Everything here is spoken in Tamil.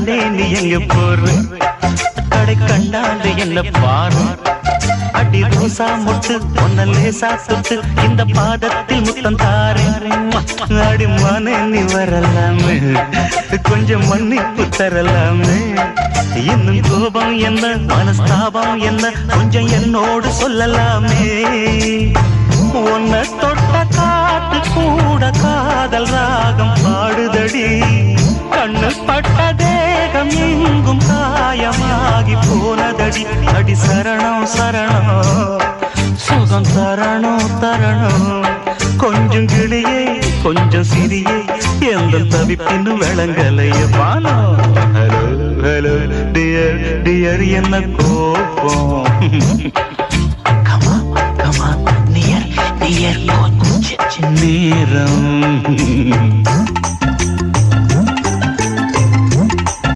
கண்ணே நீ எங்க போற கடை கண்டாண்டு என்ன பாரு அடி ரோசா முட்டு ஒன்ன லேசா தொட்டு இந்த பாதத்தில் முத்தம் தாரேன் அடி மானே நீ வரலாமே கொஞ்சம் மன்னிப்பு தரலாமே இன்னும் கோபம் என்ன மனஸ்தாபம் என்ன கொஞ்சம் என்னோடு சொல்லலாமே உன்னை தொட்ட காத்து கூட காதல் ராகம் பாடுதடி கண்ணு பட்ட தேகம் எங்கும் காயமாகி போனதடி அடி சரணம் சரணம் சுகம் தரணும் தரணும் கொஞ்சம் கிளியே கொஞ்சம் சிறியே எந்த தவிப்பின்னு விளங்கலைய பானோ ஹலோ ஹலோ டியர் டியர் என்ன கோபம் கமா நியர் நியர் கொஞ்சம் நேரம்